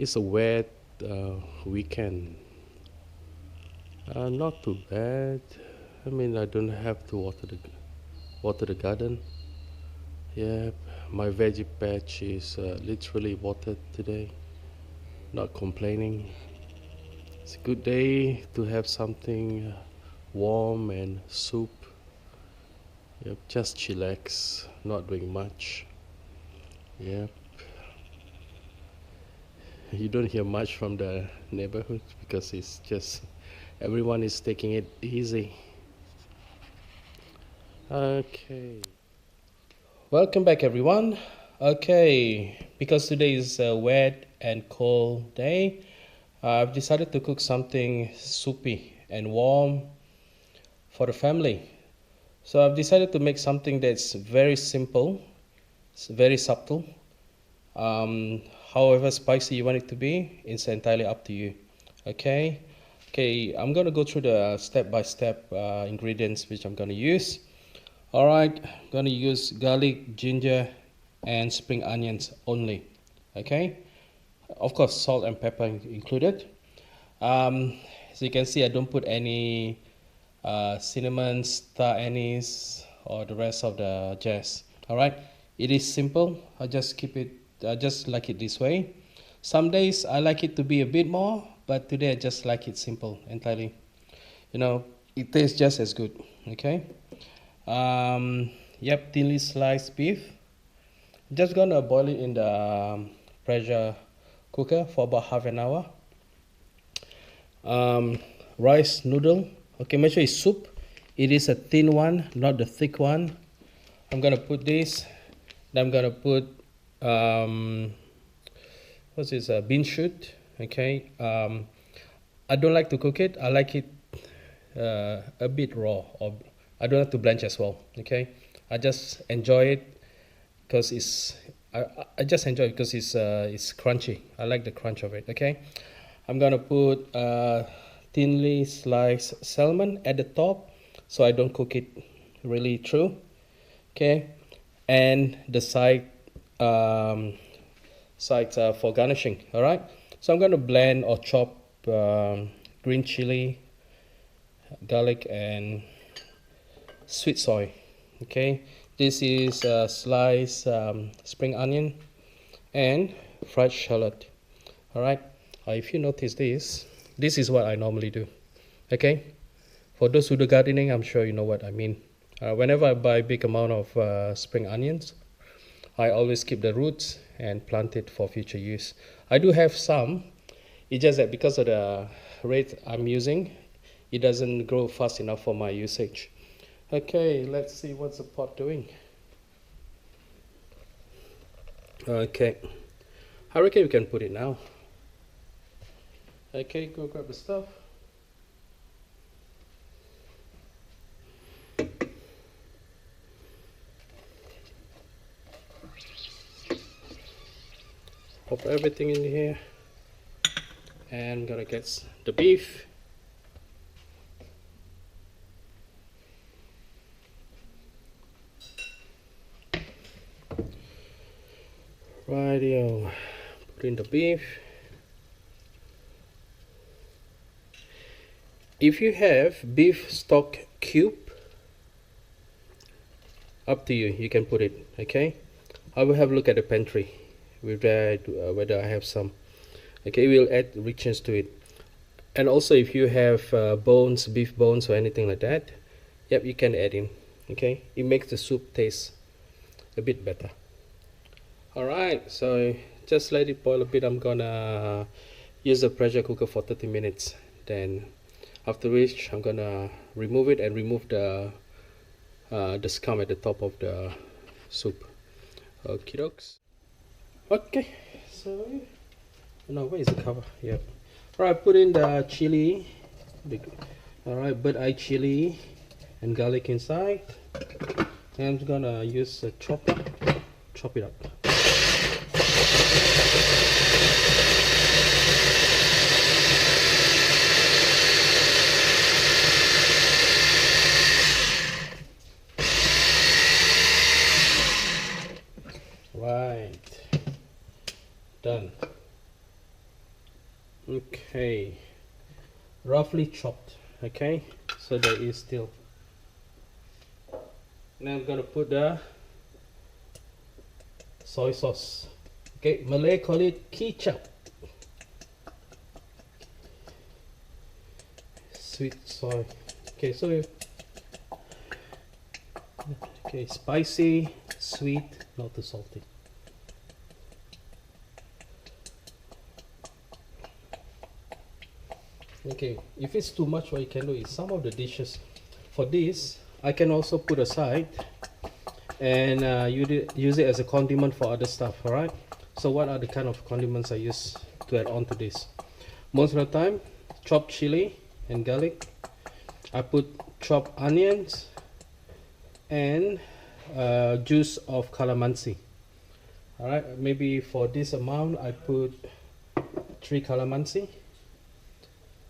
It's a wet weekend. Not too bad. I mean, I don't have to water the garden. Yeah, my veggie patch is literally watered today. Not complaining. It's a good day to have something warm and soup. Yep, just chillax, not doing much. Yep. You don't hear much from the neighborhood because it's just everyone is taking it easy. Okay. Welcome back, everyone. Okay, because today is a wet and cold day, I've decided to cook something soupy and warm for the family. So I've decided to make something that's very simple, it's very subtle. Um, However spicy you want it to be, it's entirely up to you. Okay. Okay, I'm gonna go through the step-by-step ingredients which I'm gonna use. All right, I'm gonna use garlic, ginger, and spring onions only. Okay, of course salt and pepper included. As you can see, I don't put any cinnamon, star anise, or the rest of the jazz. All right, it is simple. I just keep it. I just like it this way. Some days I like it to be a bit more, but today I just like it simple entirely. You know, it tastes just as good. Okay. Yep, thinly sliced beef. Just gonna boil it in the pressure cooker for about half an hour. Rice noodle. Okay, make sure it's soup. It is a thin one, not the thick one. I'm gonna put this. Then I'm gonna put what's this? Bean shoot. Okay. I don't like to cook it. I like it a bit raw, or I don't have to blanch as well. Okay. I just enjoy it because I just enjoy it because it's crunchy. I like the crunch of it. Okay. I'm gonna put thinly sliced salmon at the top, so I don't cook it really through. Okay, and the sides for garnishing. All right, so I'm gonna blend or chop green chili, garlic, and sweet soy. Okay, this is sliced spring onion and fried shallot. All right. If you notice this is what I normally do. Okay, for those who do gardening, I'm sure you know what I mean. Whenever I buy big amount of spring onions, I always keep the roots and plant it for future use. I do have some. It's just that because of the rate I'm using, it doesn't grow fast enough for my usage. Okay, let's see what's the pot doing. Okay, I reckon we can put it now. Okay, go grab the stuff. Pop everything in here. And I'm gonna get the beef. Rightio. Put in the beef. If you have beef stock cube, up to you, you can put it. Okay, I will have a look at the pantry whether I have some. Okay, we'll add richness to it. And also if you have bones, beef bones or anything like that, yep, you can add in. Okay, it makes the soup taste a bit better. All right, so just let it boil a bit. I'm gonna use the pressure cooker for 30 minutes, then after which I'm gonna remove it and remove the scum at the top of the soup. Okie dokes. Okay, so no, where is the cover? Yep. Alright, put in the chili. Alright, bird eye chili and garlic inside. And I'm gonna use a chopper, chop it up. Right, done. Okay, roughly chopped. Okay, so there is still. Now I'm gonna put the soy sauce. Okay, Malay call it ketchup. Sweet soy. Okay, so okay, spicy, sweet, not too salty. Okay, if it's too much, what you can do is some of the dishes for this I can also put aside and use it as a condiment for other stuff. All right, so what are the kind of condiments I use to add on to this? Most of the time, chopped chili and garlic. I put chopped onions and juice of calamansi. All right, maybe for this amount I put 3 calamansi.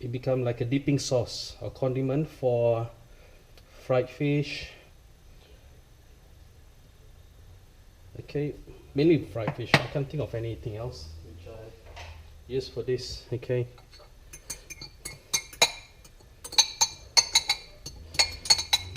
It becomes like a dipping sauce or condiment for fried fish. Okay, mainly fried fish. I can't think of anything else which I use for this. Okay,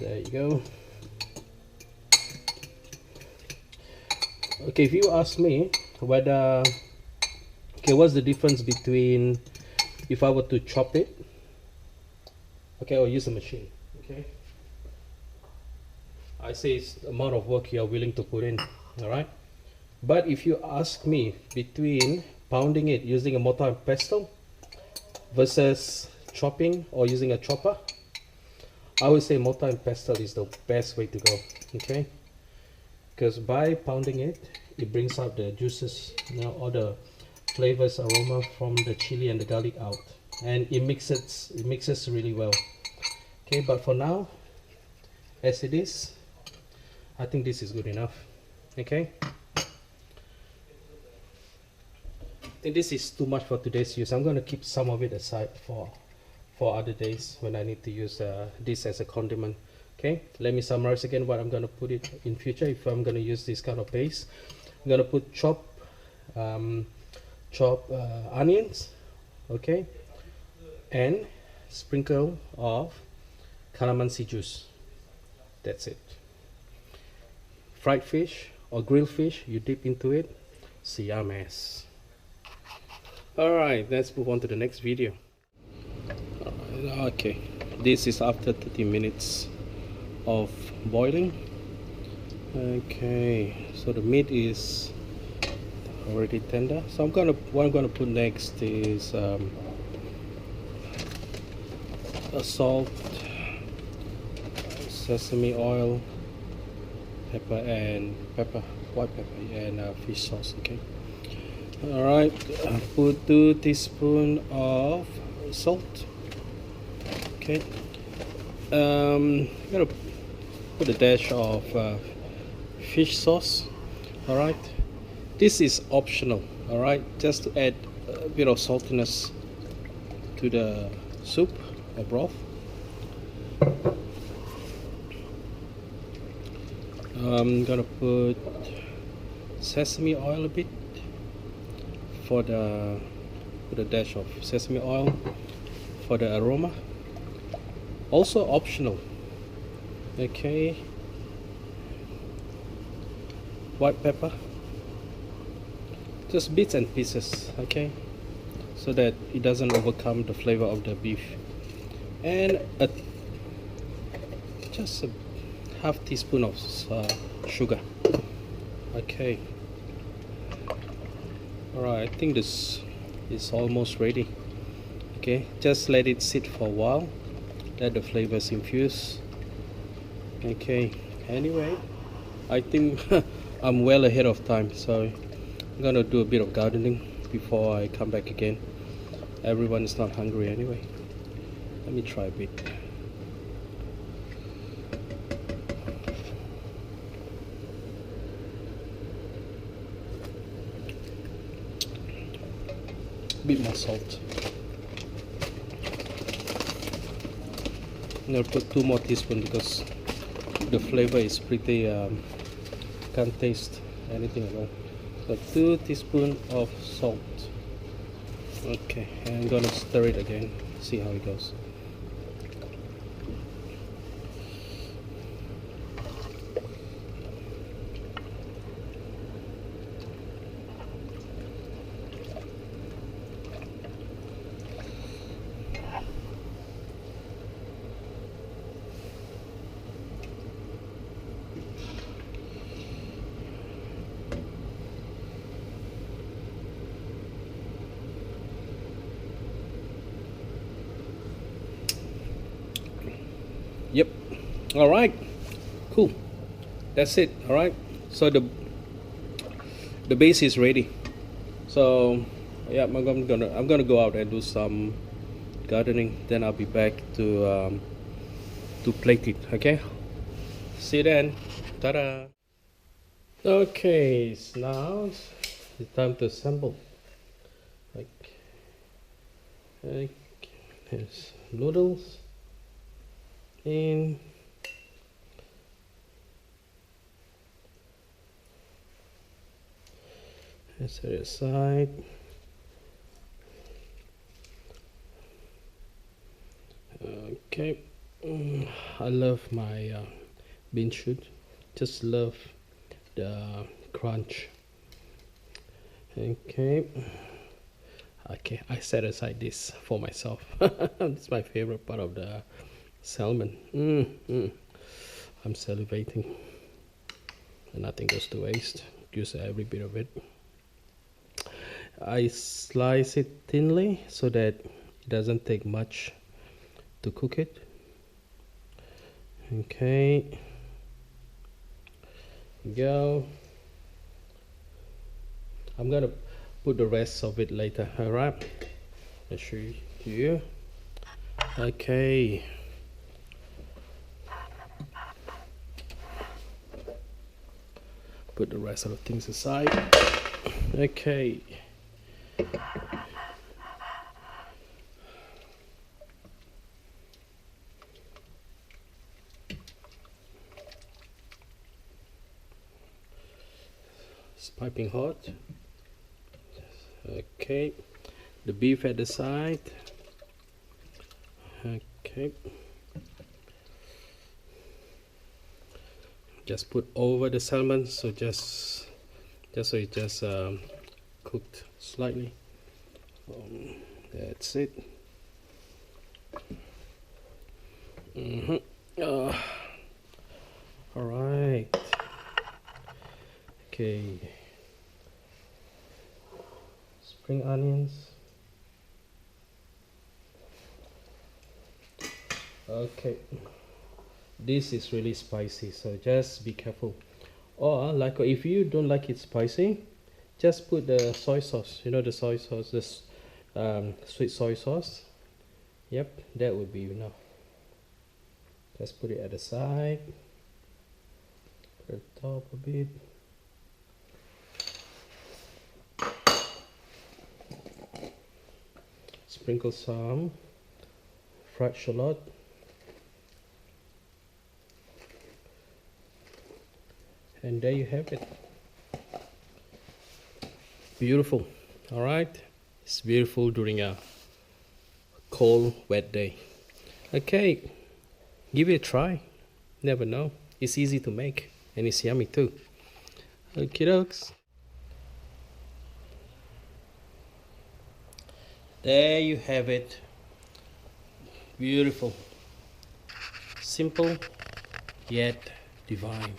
there you go. Okay, if you ask me whether, okay, what's the difference between if I were to chop it, okay, or use a machine, okay, I say it's the amount of work you are willing to put in. All right, but if you ask me between pounding it using a mortar and pestle versus chopping or using a chopper, I would say mortar and pestle is the best way to go. Okay, because by pounding it, it brings out the juices, you know, all the flavors, aroma from the chili and the garlic out, and it mixes really well. Okay, but for now, as it is, I think this is good enough. Okay, I think this is too much for today's use. I'm going to keep some of it aside for other days when I need to use this as a condiment. Okay, let me summarize again what I'm going to put it in future if I'm going to use this kind of base. I'm going to put chopped onions, okay, and sprinkle of calamansi juice. That's it. Fried fish or grilled fish, you dip into it. Siames. Alright, let's move on to the next video. Okay, this is after 30 minutes of boiling. Okay, so the meat is already tender. So what I'm gonna put next is a salt, sesame oil, white pepper, and fish sauce. Okay. All right. Put 2 teaspoons of salt. Okay. I'm gonna put a dash of fish sauce. All right. This is optional. All right, just to add a bit of saltiness to the soup or broth. I'm gonna put sesame oil a bit put a dash of sesame oil for the aroma. Also optional. Okay, white pepper, just bits and pieces, okay, so that it doesn't overcome the flavor of the beef, and just a half teaspoon of sugar. Okay, alright, I think this is almost ready. Okay, just let it sit for a while, let the flavors infuse. Okay, anyway, I think I'm well ahead of time, so I'm gonna do a bit of gardening before I come back again. Everyone is not hungry anyway. Let me try a bit. Bit more salt. I'm gonna put 2 more teaspoons because the flavor is pretty can't taste anything at all. So 2 teaspoons of salt. Okay, and I'm gonna stir it again, see how it goes. Yep. All right. Cool. That's it. All right. So the base is ready. So yeah, I'm gonna go out and do some gardening. Then I'll be back to plate it. Okay. See you then. Ta-da. Okay. So now it's time to assemble. Like, there's noodles in. Set it aside. Okay. I love my bean shoot. Just love the crunch. Okay. Okay, I set aside this for myself. It's my favorite part of the salmon. I'm salivating. And nothing goes to waste. Use every bit of it. I slice it thinly so that it doesn't take much to cook it. Okay, go. I'm gonna put the rest of it later. All right, I'll show you. Okay. Put the rest of the things aside. Okay. It's piping hot. Okay. The beef at the side. Okay. Just put over the salmon, so just so it just cooked slightly. That's it. All right. Okay. Spring onions. Okay. This is really spicy, so just be careful. Or like if you don't like it spicy, just put the soy sauce. You know the soy sauce, this sweet soy sauce. Yep, that would be enough. Just put it at the side, put it top a bit. Sprinkle some fried shallot. And there you have it. Beautiful. All right, it's beautiful during a cold wet day. Okay, give it a try. Never know, it's easy to make and it's yummy too. Okay dokes, there you have it. Beautiful, simple yet divine.